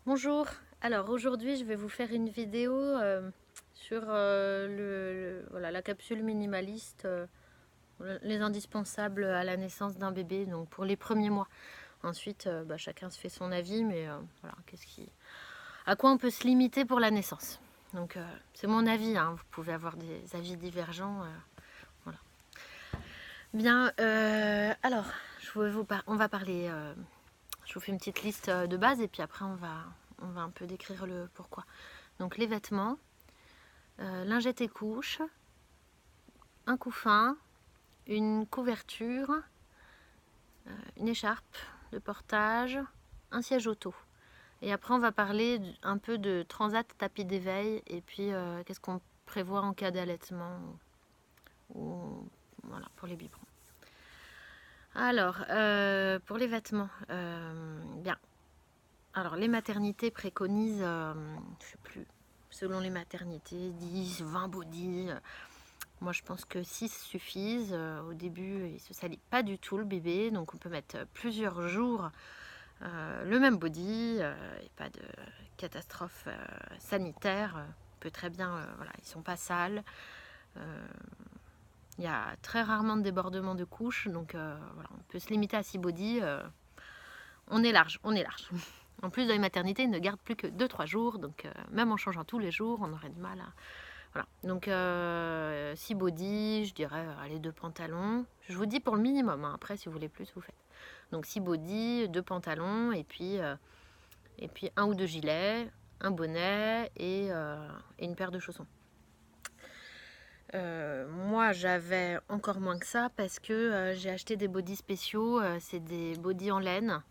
Bonjour, alors aujourd'hui je vais vous faire une vidéo sur voilà, la capsule minimaliste, les indispensables à la naissance d'un bébé, donc pour les premiers mois. Ensuite, chacun se fait son avis, mais voilà, à quoi on peut se limiter pour la naissance. Donc c'est mon avis, hein, vous pouvez avoir des avis divergents. Voilà. Bien, alors on va parler, je vous fais une petite liste de base et puis après on va un peu décrire le pourquoi. Donc les vêtements, lingettes et couches, un couffin, une couverture, une écharpe de portage, un siège auto. Et après on va parler un peu de transat, tapis d'éveil et puis qu'est-ce qu'on prévoit en cas d'allaitement ou voilà, pour les biberons. Alors, pour les vêtements, bien. Alors, les maternités préconisent, je sais plus, selon les maternités, 10, 20 body. Moi, je pense que 6 suffisent. Au début, il ne se salit pas du tout le bébé, donc on peut mettre plusieurs jours le même body et pas de catastrophe sanitaire. On peut très bien, voilà, ils ne sont pas sales. Il y a très rarement de débordement de couches, donc voilà, on peut se limiter à 6 body. On est large, on est large. En plus, dans les maternités, ils ne gardent plus que 2-3 jours, donc même en changeant tous les jours, on aurait du mal à... Voilà, donc 6 body, je dirais, allez, 2 pantalons. Je vous dis pour le minimum, hein. Après, si vous voulez plus, vous faites. Donc 6 body, 2 pantalons, et puis un ou deux gilets, un bonnet et une paire de chaussons. Moi, j'avais encore moins que ça parce que j'ai acheté des bodys spéciaux. C'est des bodys en laine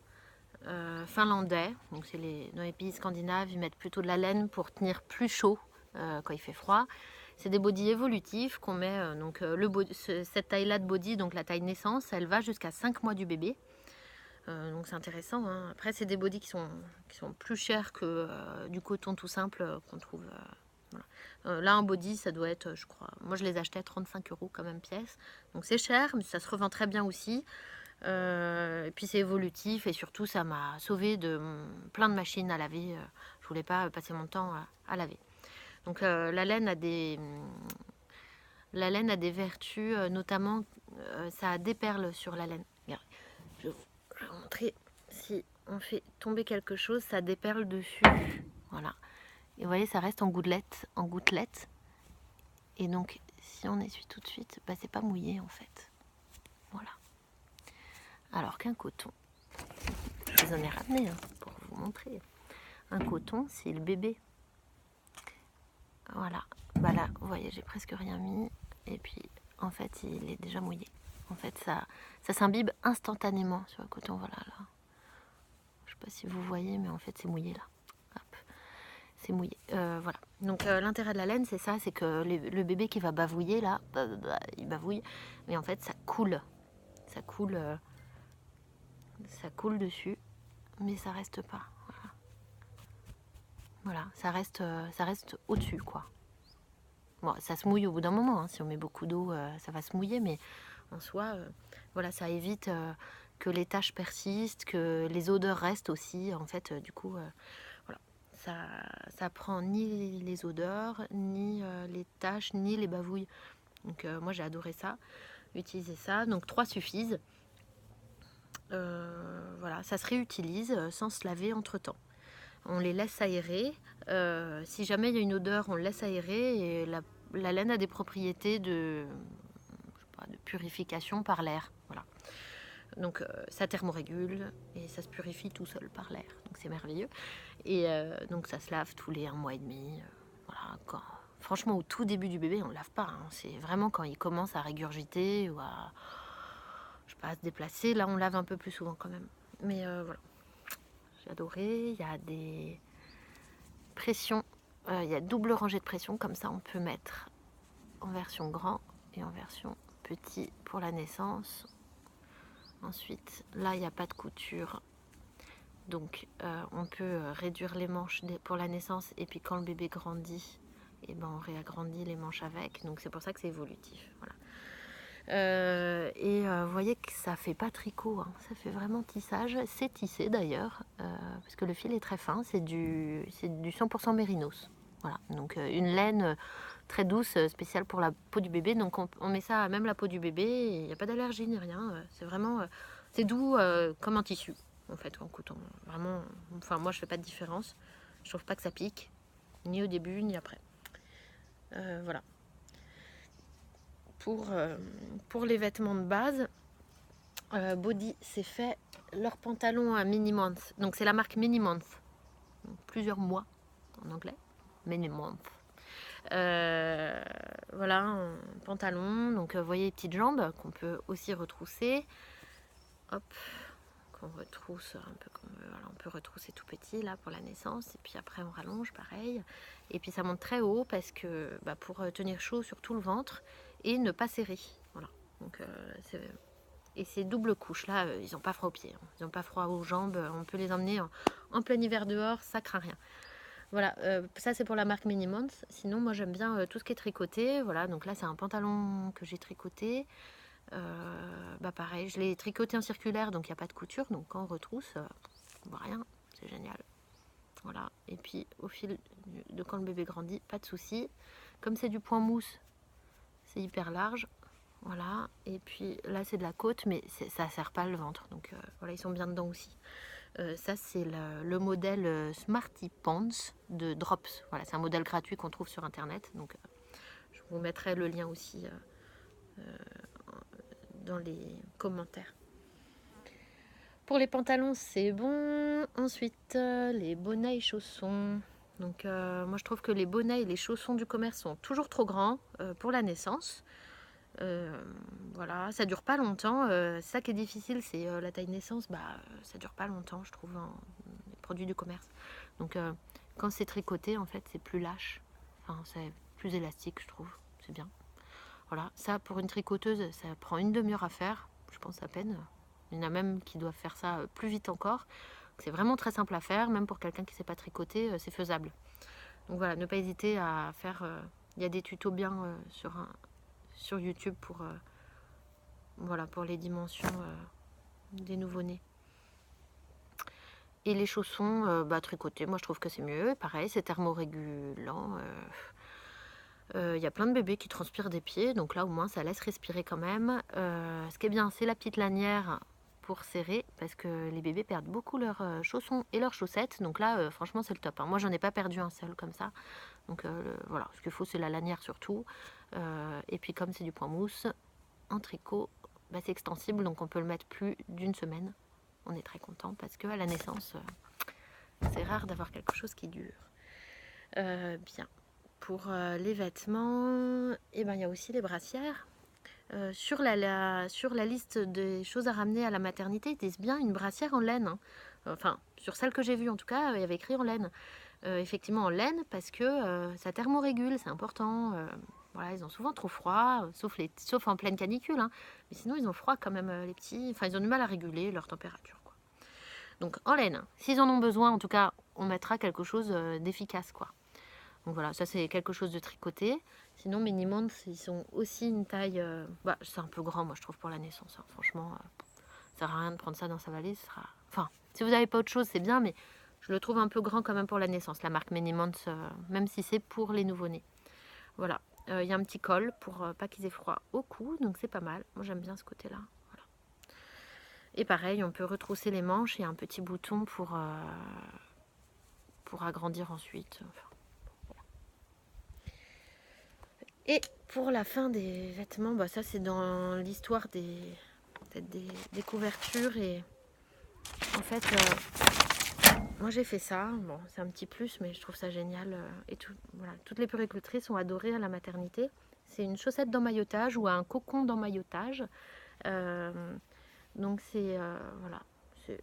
finlandais. Donc dans les pays scandinaves, ils mettent plutôt de la laine pour tenir plus chaud quand il fait froid. C'est des bodys évolutifs qu'on met. Cette taille-là de body, donc la taille naissance, elle va jusqu'à 5 mois du bébé. Donc c'est intéressant, hein. Après, c'est des bodys qui sont plus chers que du coton tout simple qu'on trouve. Voilà. Là, un body, ça doit être, je crois, moi je les achetais à 35 € quand même pièce. Donc c'est cher, mais ça se revend très bien aussi. Et puis c'est évolutif et surtout ça m'a sauvé de plein de machines à laver. Je voulais pas passer mon temps à laver. Donc la laine a des vertus, notamment ça déperle sur la laine. Regarde, je vais vous montrer. Si on fait tomber quelque chose, ça déperle dessus. Voilà. Et vous voyez, ça reste en gouttelettes. Et donc, si on essuie tout de suite, c'est pas mouillé en fait. Voilà. Alors qu'un coton, je vous en ai ramené pour vous montrer. Un coton, c'est le bébé. Voilà. Là, vous voyez, j'ai presque rien mis. Et puis, en fait, il est déjà mouillé. En fait, ça s'imbibe instantanément sur le coton. Voilà, là. Je sais pas si vous voyez, mais en fait, c'est mouillé là. Hop. C'est mouillé. Voilà. Donc, l'intérêt de la laine, c'est ça, c'est que le bébé qui va bavouiller, là, il bavouille. Mais en fait, ça coule. Ça coule, ça coule dessus. Mais ça reste pas. Voilà, ça reste au-dessus, quoi. Bon, ça se mouille au bout d'un moment, hein. Si on met beaucoup d'eau, ça va se mouiller, mais en soi, voilà, ça évite que les taches persistent, que les odeurs restent aussi. En fait, du coup, voilà, ça prend ni les odeurs, ni les taches, ni les bavouilles. Donc moi, j'ai adoré ça, utiliser ça. Donc 3 suffisent. Voilà, ça se réutilise sans se laver entre-temps. On les laisse aérer. Si jamais il y a une odeur, on le laisse aérer. Et la laine a des propriétés de purification par l'air. Voilà. Donc ça thermorégule et ça se purifie tout seul par l'air. Donc c'est merveilleux. Et donc ça se lave tous les 1 mois et demi. Voilà, franchement, au tout début du bébé, on ne lave pas, hein. C'est vraiment quand il commence à régurgiter ou à se déplacer. Là, on lave un peu plus souvent quand même. Mais voilà. J'ai adoré. Il y a des pressions. Il y a double rangée de pression. Comme ça, on peut mettre en version grand et en version petit pour la naissance. Ensuite, là, il n'y a pas de couture. Donc, on peut réduire les manches pour la naissance. Et puis, quand le bébé grandit, on réagrandit les manches avec. Donc, c'est pour ça que c'est évolutif. Voilà. Vous voyez que ça fait pas tricot, hein. Ça fait vraiment tissage. C'est tissé d'ailleurs. parce que le fil est très fin, c'est du 100% mérinos. Voilà, donc une laine très douce, spéciale pour la peau du bébé. Donc on met ça à même la peau du bébé, il n'y a pas d'allergie ni rien. C'est vraiment, c'est doux comme un tissu, en fait, en coton. Vraiment, enfin moi je fais pas de différence. Je trouve pas que ça pique, ni au début ni après. Voilà. Pour les vêtements de base, Body s'est fait leur pantalon à mini month. Donc c'est la marque mini month. Donc, plusieurs mois en anglais. Mini month. Voilà, un pantalon. Donc vous voyez les petites jambes qu'on peut aussi retrousser. Hop, qu'on retrousse un peu comme voilà, on peut retrousser tout petit là pour la naissance. Et puis après on rallonge pareil. Et puis ça monte très haut parce que pour tenir chaud sur tout le ventre et ne pas serrer. Voilà. Donc et ces doubles couches là, ils n'ont pas froid aux pieds, hein. Ils n'ont pas froid aux jambes. On peut les emmener en plein hiver dehors, ça craint rien. Voilà, ça c'est pour la marque Minimons. Sinon, moi j'aime bien tout ce qui est tricoté. Voilà, donc là c'est un pantalon que j'ai tricoté. Pareil, je l'ai tricoté en circulaire, donc il n'y a pas de couture. Donc quand on retrousse, on voit rien. C'est génial. Voilà, et puis au fil de quand le bébé grandit, pas de souci. Comme c'est du point mousse, c'est hyper large. Voilà, et puis là c'est de la côte, mais ça ne serre pas le ventre. Donc voilà, ils sont bien dedans aussi. Ça c'est le modèle Smarty Pants de Drops. Voilà, c'est un modèle gratuit qu'on trouve sur internet. Donc je vous mettrai le lien aussi dans les commentaires. Pour les pantalons c'est bon. Ensuite les bonnets et chaussons. Donc moi je trouve que les bonnets et les chaussons du commerce sont toujours trop grands pour la naissance. Voilà, ça dure pas longtemps. Ça qui est difficile, c'est la taille naissance. Ça dure pas longtemps, je trouve, les produits du commerce. Donc, quand c'est tricoté, en fait, c'est plus lâche. Enfin, c'est plus élastique, je trouve. C'est bien. Voilà, ça pour une tricoteuse, ça prend une demi-heure à faire. Je pense à peine. Il y en a même qui doivent faire ça plus vite encore. C'est vraiment très simple à faire, même pour quelqu'un qui ne sait pas tricoter, c'est faisable. Donc voilà, ne pas hésiter à faire. Il y a des tutos bien sur YouTube pour les dimensions des nouveau-nés. Et les chaussons tricotés, moi je trouve que c'est mieux. Pareil, c'est thermorégulant. Il y a plein de bébés qui transpirent des pieds, donc là au moins ça laisse respirer quand même. Ce qui est bien, c'est la petite lanière pour serrer, parce que les bébés perdent beaucoup leurs chaussons et leurs chaussettes. Donc là, franchement, c'est le top, hein. Moi, j'en ai pas perdu un seul comme ça. Donc voilà, ce qu'il faut, c'est la lanière surtout. Et puis comme c'est du point mousse, en tricot, c'est extensible, donc on peut le mettre plus d'une semaine. On est très content parce qu'à la naissance, c'est rare d'avoir quelque chose qui dure. Bien. Pour les vêtements, il y a aussi les brassières. Sur la liste des choses à ramener à la maternité, ils disent bien une brassière en laine, hein. Enfin, sur celle que j'ai vue en tout cas, il y avait écrit en laine. Effectivement en laine parce que ça thermorégule, c'est important. Voilà, ils ont souvent trop froid, sauf en pleine canicule, hein. Mais sinon ils ont froid quand même, les petits. Enfin, ils ont du mal à réguler leur température, quoi. Donc en laine, s'ils en ont besoin, en tout cas, on mettra quelque chose d'efficace, quoi. Donc voilà, ça c'est quelque chose de tricoté. Sinon, Minimons, ils sont aussi une taille. C'est un peu grand, moi je trouve, pour la naissance, hein. Franchement, ça sert à rien de prendre ça dans sa valise. Enfin, si vous n'avez pas autre chose, c'est bien, mais je le trouve un peu grand quand même pour la naissance, la marque Minimons, même si c'est pour les nouveau-nés. Voilà, il y a un petit col pour pas qu'ils aient froid au cou, donc c'est pas mal. Moi j'aime bien ce côté-là. Voilà. Et pareil, on peut retrousser les manches et un petit bouton pour agrandir ensuite. Enfin, voilà. Et pour la fin des vêtements, ça c'est dans l'histoire des couvertures. Et en fait, moi j'ai fait ça. Bon, c'est un petit plus, mais je trouve ça génial. Et voilà, toutes les puéricultrices ont adoré à la maternité. C'est une chaussette d'emmaillotage ou un cocon d'emmaillotage. Donc c'est voilà.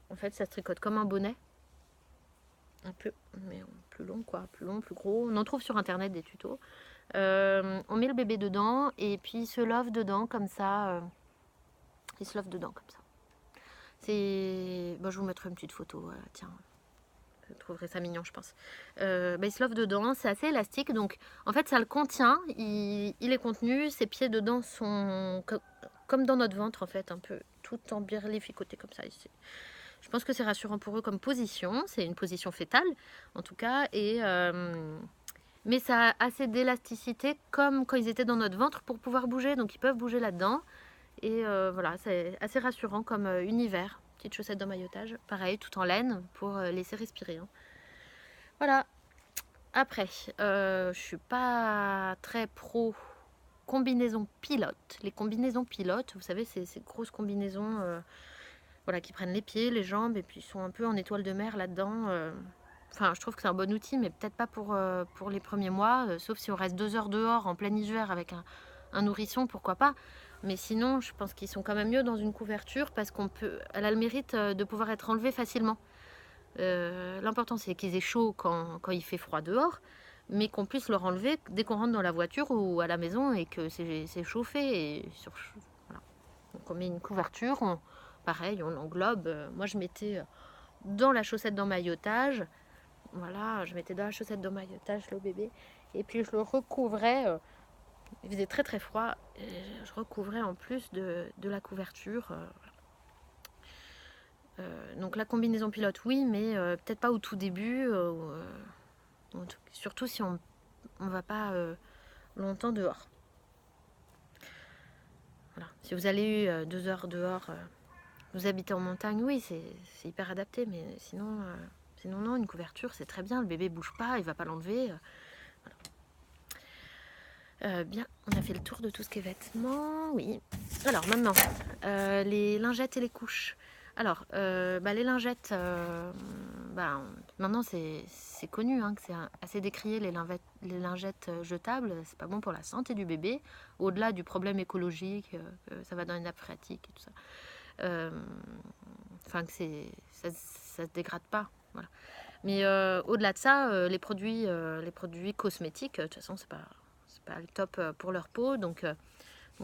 En fait, ça se tricote comme un bonnet. Un peu, mais plus long, quoi. Plus long, plus gros. On en trouve sur internet des tutos. On met le bébé dedans et puis il se love dedans comme ça. Il se love dedans comme ça. Je vous mettrai une petite photo. Tiens, vous trouverez ça mignon, je pense. Il se love dedans, c'est assez élastique, donc en fait ça le contient. Il est contenu. Ses pieds dedans sont comme dans notre ventre en fait, un peu tout embirlificoté comme ça. Je pense que c'est rassurant pour eux comme position. C'est une position fétale, en tout cas. Mais ça a assez d'élasticité comme quand ils étaient dans notre ventre pour pouvoir bouger. Donc ils peuvent bouger là-dedans. Et voilà, c'est assez rassurant comme univers. Petite chaussette d'emmaillotage. Pareil, tout en laine pour laisser respirer. Hein. Voilà. Après, je suis pas très pro combinaison pilote. Les combinaisons pilotes, vous savez, c'est ces grosses combinaisons voilà, qui prennent les pieds, les jambes et puis sont un peu en étoile de mer là-dedans. Enfin, je trouve que c'est un bon outil, mais peut-être pas pour les premiers mois, sauf si on reste 2 heures dehors en plein hiver avec un nourrisson, pourquoi pas. Mais sinon, je pense qu'ils sont quand même mieux dans une couverture parce elle a le mérite de pouvoir être enlevée facilement. L'important, c'est qu'ils aient chaud quand il fait froid dehors, mais qu'on puisse leur enlever dès qu'on rentre dans la voiture ou à la maison et que c'est chauffé. Voilà. Donc on met une couverture, pareil, on englobe. Moi, je mettais dans la chaussette d'emmaillotage. Voilà, je mettais dans la chaussette d'emmaillotage le bébé. Et puis, je le recouvrais. Il faisait très très froid. Et je recouvrais en plus de la couverture. Donc la combinaison pilote, oui, mais peut-être pas au tout début. Surtout si on ne va pas longtemps dehors. Voilà. Si vous allez 2 heures dehors, vous habitez en montagne, oui, c'est hyper adapté, mais sinon non, une couverture, c'est très bien. Le bébé bouge pas, il va pas l'enlever. Voilà. Bien, on a fait le tour de tout ce qui est vêtements, oui. Alors maintenant, les lingettes et les couches. Alors, les lingettes, maintenant c'est connu hein, que c'est assez décrié les lingettes jetables. C'est pas bon pour la santé du bébé, au-delà du problème écologique, que ça va dans les nappes phréatiques et tout ça. Enfin, que ça se dégrade pas. Voilà. Mais au-delà de ça, les produits cosmétiques, de toute façon, c'est pas le top pour leur peau. Donc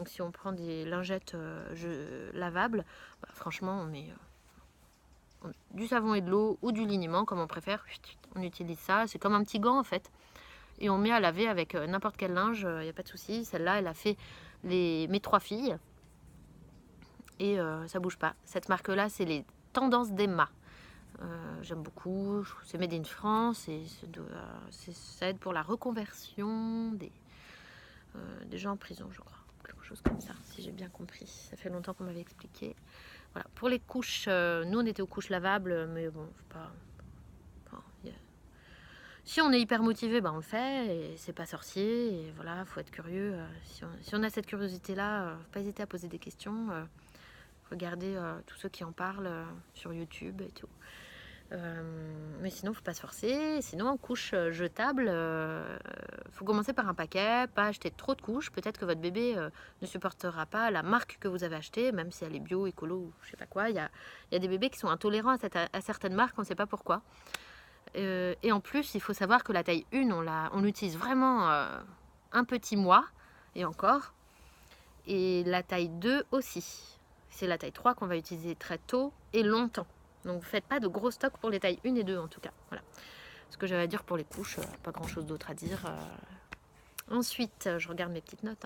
si on prend des lingettes lavables, franchement, on met du savon et de l'eau ou du liniment, comme on préfère. On utilise ça. C'est comme un petit gant, en fait. Et on met à laver avec n'importe quel linge, il n'y a pas de souci. Celle-là, elle a fait mes 3 filles. Et ça bouge pas. Cette marque-là, c'est les Tendances d'Emma. J'aime beaucoup. C'est Made in France. Et ça aide pour la reconversion des gens en prison, je crois. Quelque chose comme ça, si j'ai bien compris. Ça fait longtemps qu'on m'avait expliqué. Voilà. Pour les couches, nous on était aux couches lavables, mais bon, pas. Si on est hyper motivé, on le fait, et c'est pas sorcier, et voilà, faut être curieux. Si on a cette curiosité-là, faut pas hésiter à poser des questions. Regardez tous ceux qui en parlent sur YouTube et tout. Mais sinon, faut pas se forcer. Sinon, en couche jetable, faut commencer par un paquet, pas acheter trop de couches. Peut-être que votre bébé ne supportera pas la marque que vous avez achetée, même si elle est bio, écolo ou je sais pas quoi. Il y a des bébés qui sont intolérants à certaines marques, on ne sait pas pourquoi. Et en plus, il faut savoir que la taille 1, on l'utilise vraiment un petit mois, et encore. Et la taille 2 aussi. C'est la taille 3 qu'on va utiliser très tôt et longtemps. Donc, ne faites pas de gros stocks pour les tailles 1 et 2 en tout cas. Voilà. Ce que j'avais à dire pour les couches, pas grand chose d'autre à dire. Ensuite, je regarde mes petites notes.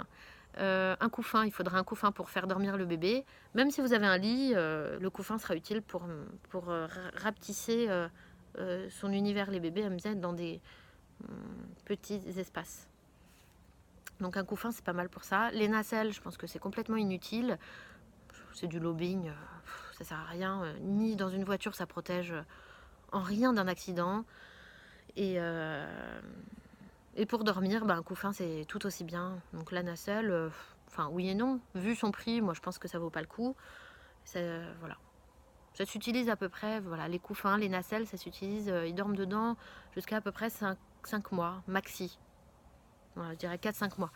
Un couffin, il faudra un couffin pour faire dormir le bébé. Même si vous avez un lit, le couffin sera utile pour rapetisser son univers. Les bébés aiment bien être dans des petits espaces. Donc un couffin, c'est pas mal pour ça. Les nacelles, je pense que c'est complètement inutile. C'est du lobbying, ça sert à rien. Ni dans une voiture, ça protège en rien d'un accident. Et pour dormir, un couffin, c'est tout aussi bien. Donc la nacelle, oui et non. Vu son prix, moi, je pense que ça vaut pas le coup. Voilà. Ça s'utilise à peu près, voilà, les couffins, les nacelles, ça s'utilise, ils dorment dedans jusqu'à à peu près 5 mois, maxi. Voilà, je dirais 4-5 mois.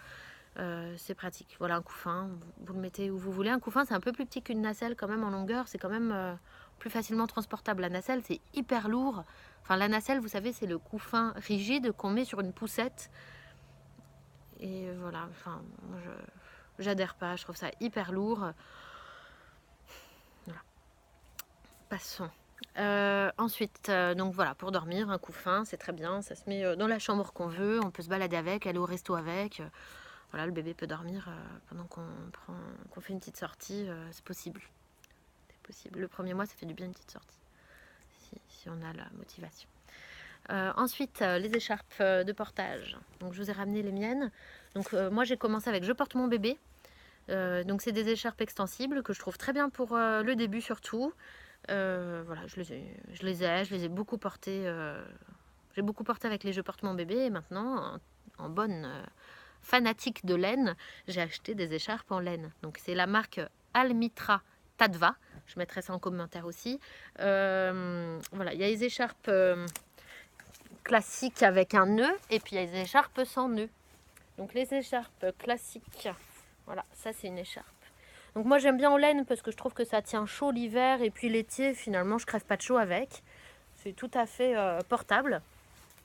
C'est pratique. Voilà, un couffin, vous le mettez où vous voulez. Un couffin, c'est un peu plus petit qu'une nacelle quand même en longueur. C'est quand même plus facilement transportable. La nacelle, c'est hyper lourd. Enfin, la nacelle, vous savez, c'est le couffin rigide qu'on met sur une poussette. Et voilà, moi, j'adhère pas. Je trouve ça hyper lourd. Voilà. Passons. Ensuite, donc voilà, pour dormir, un couffin, c'est très bien. Ça se met dans la chambre qu'on veut. On peut se balader avec, aller au resto avec. Voilà, le bébé peut dormir pendant qu'on fait une petite sortie. C'est possible. C'est possible. Le premier mois, ça fait du bien une petite sortie. si on a la motivation. Ensuite, les écharpes de portage. Donc, je vous ai ramené les miennes. Donc, moi, j'ai commencé avec Je porte mon bébé. Donc, c'est des écharpes extensibles que je trouve très bien pour le début surtout. Voilà, je les ai beaucoup portées. J'ai beaucoup porté avec les Je porte mon bébé et maintenant, en bonne fanatique de laine, j'ai acheté des écharpes en laine. Donc, c'est la marque Almitra Tadva. Je mettrai ça en commentaire aussi. Voilà, il y a les écharpes classiques avec un nœud et puis il y a les écharpes sans nœud. Donc les écharpes classiques, voilà, ça c'est une écharpe. Donc moi j'aime bien en laine parce que je trouve que ça tient chaud l'hiver et puis l'été finalement je crève pas de chaud avec. C'est tout à fait portable.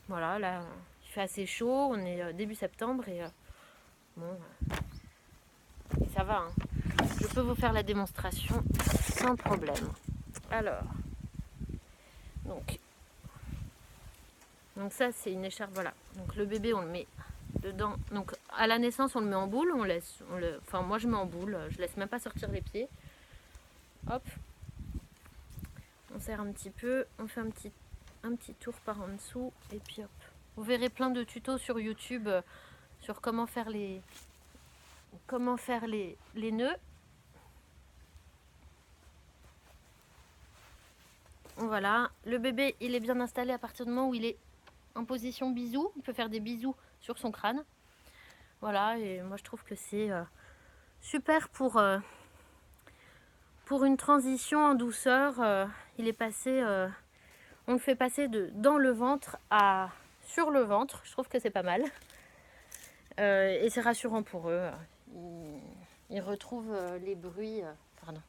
Voilà, là il fait assez chaud, on est début septembre et bon, ça va. Hein. Je peux vous faire la démonstration sans problème. Alors, donc ça c'est une écharpe, voilà. Donc le bébé on le met dedans. Donc à la naissance on le met en boule, enfin moi je mets en boule, je laisse même pas sortir les pieds. Hop, on serre un petit peu, on fait un petit tour par en dessous et puis hop. Vous verrez plein de tutos sur YouTube sur comment faire les nœuds. Voilà, le bébé il est bien installé à partir du moment où il est en position bisou, il peut faire des bisous sur son crâne. Voilà, et moi je trouve que c'est super pour une transition en douceur. Il est passé, on le fait passer dans le ventre à sur le ventre. Je trouve que c'est pas mal. Et c'est rassurant pour eux. Ils retrouvent les bruits. Pardon.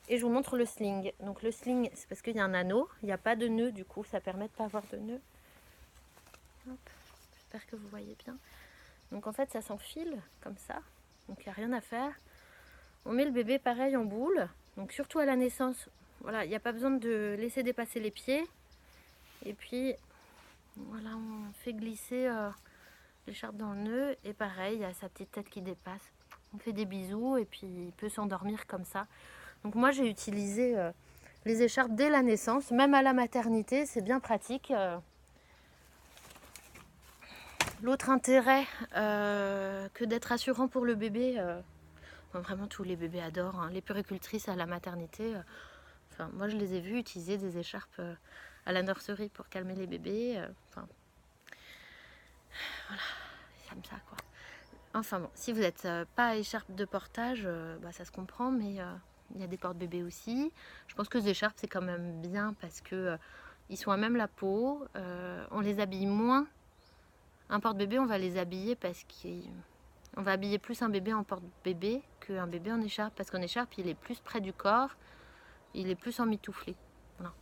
Et je vous montre le sling. Donc le sling, c'est parce qu'il y a un anneau. Il n'y a pas de nœud, du coup, ça permet de ne pas avoir de nœud. J'espère que vous voyez bien. Donc en fait, ça s'enfile comme ça. Donc il n'y a rien à faire. On met le bébé pareil en boule. Donc surtout à la naissance, voilà, il n'y a pas besoin de laisser dépasser les pieds. Et puis, voilà, on fait glisser l'écharpe dans le nœud. Et pareil, il y a sa petite tête qui dépasse. On fait des bisous et puis il peut s'endormir comme ça. Donc moi, j'ai utilisé les écharpes dès la naissance. Même à la maternité, c'est bien pratique. L'autre intérêt que d'être rassurant pour le bébé, vraiment tous les bébés adorent, hein. Les puéricultrices à la maternité, enfin, moi je les ai vues utiliser des écharpes à la nurserie pour calmer les bébés. Enfin, voilà, c'est comme ça quoi. Enfin bon, si vous n'êtes pas à écharpe de portage, bah, ça se comprend, mais il y a des porte-bébés aussi. Je pense que les écharpes c'est quand même bien parce que ils sont à même la peau, on les habille moins. Un porte-bébé, on va les habiller parce qu'on va habiller plus un bébé en porte-bébé qu'un bébé en écharpe. Parce qu'en écharpe, il est plus près du corps, il est plus emmitouflé. Voilà.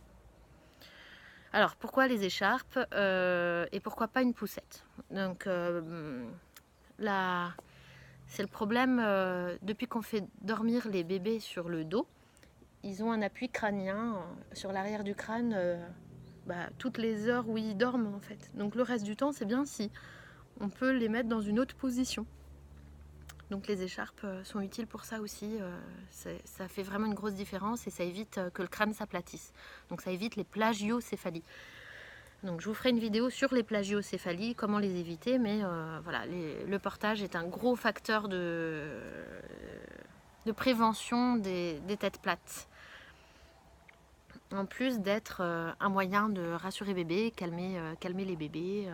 Alors, pourquoi les écharpes et pourquoi pas une poussette? Donc, c'est le problème, depuis qu'on fait dormir les bébés sur le dos, ils ont un appui crânien sur l'arrière du crâne toutes les heures où ils dorment en fait. Donc le reste du temps, c'est bien si on peut les mettre dans une autre position. Donc les écharpes sont utiles pour ça aussi. Ça fait vraiment une grosse différence et ça évite que le crâne s'aplatisse. Donc ça évite les plagiocéphalies. Donc je vous ferai une vidéo sur les plagiocéphalies, comment les éviter, mais voilà, le portage est un gros facteur de prévention des têtes plates. En plus d'être un moyen de rassurer bébé, calmer les bébés.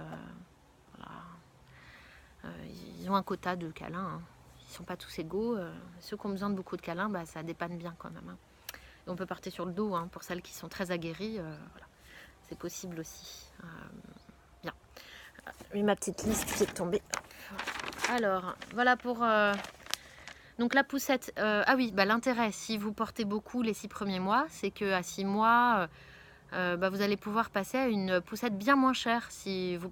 Voilà. Ils ont un quota de câlins. Hein. Ils ne sont pas tous égaux. Ceux qui ont besoin de beaucoup de câlins, ça dépanne bien quand même. Hein. Et on peut partir sur le dos hein, pour celles qui sont très aguerries. Voilà. C'est possible aussi. Bien. Ma petite liste qui est tombée. Alors, voilà pour... Donc la poussette, ah oui, l'intérêt, si vous portez beaucoup les 6 premiers mois, c'est qu'à 6 mois, vous allez pouvoir passer à une poussette bien moins chère. Si vous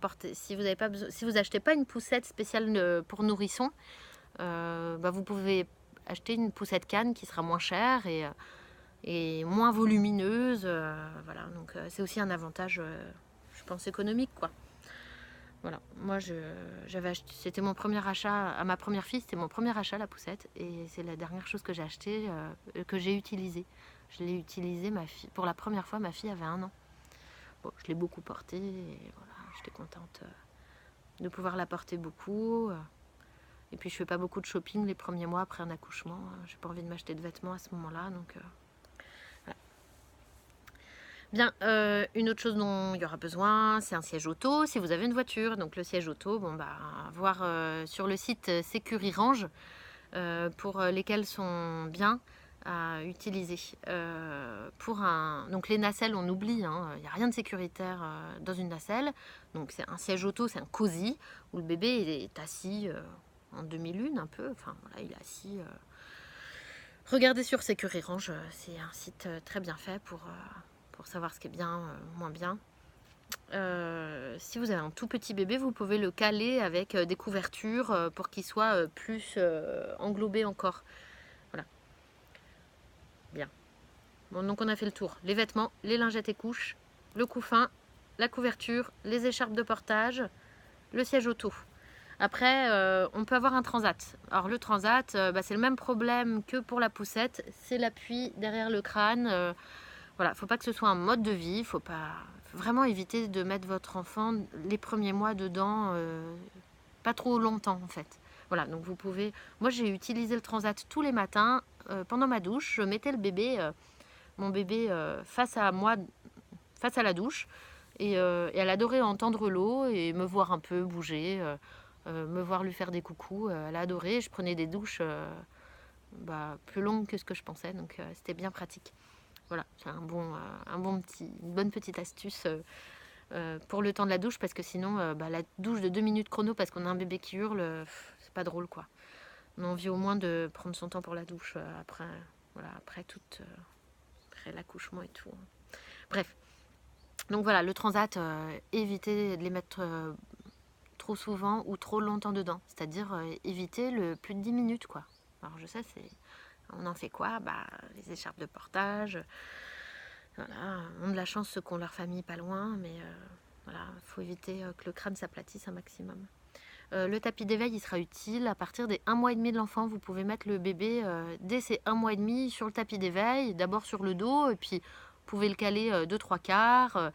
achetez pas une poussette spéciale pour nourrissons, vous pouvez acheter une poussette canne qui sera moins chère et moins volumineuse. Voilà, donc c'est aussi un avantage, je pense, économique, quoi. Voilà, moi j'avais acheté, c'était mon premier achat, à ma première fille, c'était mon premier achat la poussette et c'est la dernière chose que j'ai acheté, que j'ai utilisée. Je l'ai utilisé, pour la première fois, ma fille avait 1 an. Bon, je l'ai beaucoup portée et voilà, j'étais contente de pouvoir la porter beaucoup. Et puis je fais pas beaucoup de shopping les premiers mois après un accouchement. J'ai pas envie de m'acheter de vêtements à ce moment-là, donc voilà. Bien, une autre chose dont il y aura besoin, c'est un siège auto si vous avez une voiture. Donc le siège auto, bon bah, voir sur le site Sécuri Range pour lesquels sont bien à utiliser. Donc les nacelles, on oublie, il n'y a rien de sécuritaire dans une nacelle. Donc c'est un siège auto, c'est un cosy où le bébé est assis en demi-lune un peu. Enfin voilà, il est assis. Regardez sur Sécuri Range, c'est un site très bien fait pour savoir ce qui est bien, moins bien. Si vous avez un tout petit bébé, vous pouvez le caler avec des couvertures pour qu'il soit plus englobé encore. Voilà. Bien. Bon, donc on a fait le tour. Les vêtements, les lingettes et couches, le couffin, la couverture, les écharpes de portage, le siège auto. Après, on peut avoir un transat. Alors le transat, c'est le même problème que pour la poussette. C'est l'appui derrière le crâne. Voilà, faut pas que ce soit un mode de vie. Faut vraiment éviter de mettre votre enfant les premiers mois dedans, pas trop longtemps en fait. Voilà, donc vous pouvez. Moi, j'ai utilisé le transat tous les matins pendant ma douche. Je mettais le bébé, mon bébé, face à moi, face à la douche, et elle adorait entendre l'eau et me voir un peu bouger. Me voir lui faire des coucous, elle a adoré. Je prenais des douches plus longues que ce que je pensais, donc c'était bien pratique. Voilà, c'est une bonne petite astuce pour le temps de la douche, parce que sinon, la douche de 2 minutes chrono parce qu'on a un bébé qui hurle, c'est pas drôle quoi. On a envie au moins de prendre son temps pour la douche après l'accouchement et tout. Bref, donc voilà, le transat, évitez de les mettre trop souvent ou trop longtemps dedans, c'est-à-dire éviter le plus de 10 minutes quoi. Alors je sais, on en fait quoi? Les écharpes de portage, voilà, ont de la chance ceux qui ont leur famille pas loin, mais voilà, faut éviter que le crâne s'aplatisse un maximum. Le tapis d'éveil, il sera utile à partir des 1 mois et demi de l'enfant. Vous pouvez mettre le bébé dès ses 1 mois et demi sur le tapis d'éveil, d'abord sur le dos, et puis vous pouvez le caler de 3/4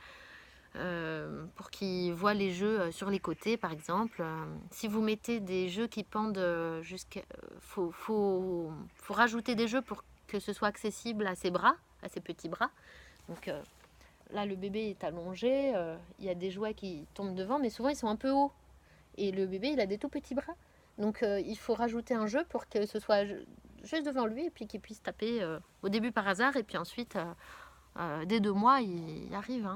pour qu'il voit les jeux sur les côtés, par exemple. Si vous mettez des jeux qui pendent jusqu'à... faut rajouter des jeux pour que ce soit accessible à ses bras, à ses petits bras. Donc là, le bébé est allongé, il y a des jouets qui tombent devant, mais souvent ils sont un peu hauts. Et le bébé, il a des tout petits bras. Donc il faut rajouter un jeu pour que ce soit juste devant lui, et puis qu'il puisse taper au début par hasard, et puis ensuite, dès 2 mois, il arrive.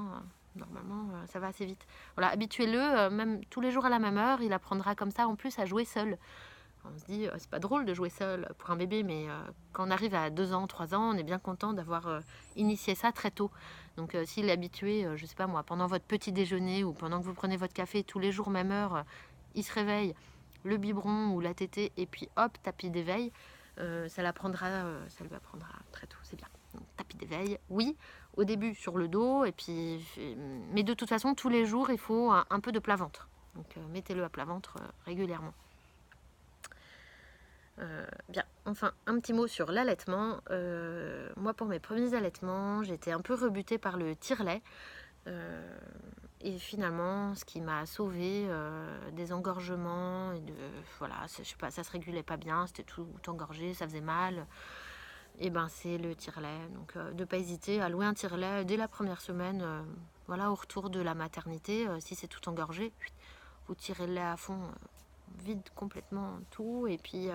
Normalement, ça va assez vite. Voilà, habituez-le, même tous les jours à la même heure, il apprendra comme ça en plus à jouer seul. On se dit, c'est pas drôle de jouer seul pour un bébé, mais quand on arrive à 2 ans, 3 ans, on est bien content d'avoir initié ça très tôt. Donc s'il est habitué, je sais pas moi, pendant votre petit déjeuner ou pendant que vous prenez votre café, tous les jours même heure, il se réveille, le biberon ou la tétée, et puis hop, tapis d'éveil, ça lui apprendra très tôt, c'est bien. Donc, tapis d'éveil, oui, au début sur le dos, et puis, mais de toute façon, tous les jours, il faut un peu de plat-ventre. Donc mettez-le à plat-ventre régulièrement. Bien, enfin, un petit mot sur l'allaitement. Moi, pour mes premiers allaitements, j'étais un peu rebutée par le tire-lait. Et finalement, ce qui m'a sauvée des engorgements, voilà, je sais pas, ça se régulait pas bien, c'était tout engorgé, ça faisait mal. Et c'est le tire-lait. Donc, de ne pas hésiter à louer un tire-lait dès la première semaine. Voilà, au retour de la maternité, si c'est tout engorgé, vous tirez le lait à fond, vide complètement tout, et puis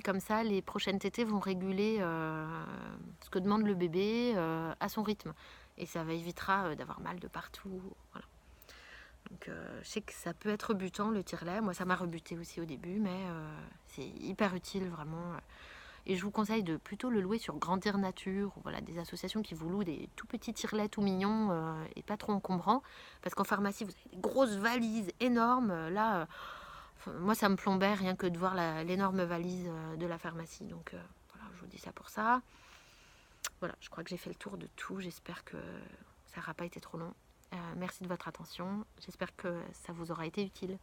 comme ça, les prochaines tétées vont réguler ce que demande le bébé à son rythme, et ça évitera d'avoir mal de partout. Voilà. Donc je sais que ça peut être rebutant le tire-lait, moi ça m'a rebuté aussi au début, mais c'est hyper utile vraiment. Et je vous conseille de plutôt le louer sur Grandir Nature, ou voilà, des associations qui vous louent des tout petits tire-laits tout mignons et pas trop encombrants. Parce qu'en pharmacie, vous avez des grosses valises énormes. Là, moi, ça me plombait rien que de voir l'énorme valise de la pharmacie. Donc voilà, je vous dis ça pour ça. Voilà, je crois que j'ai fait le tour de tout. J'espère que ça n'aura pas été trop long. Merci de votre attention. J'espère que ça vous aura été utile.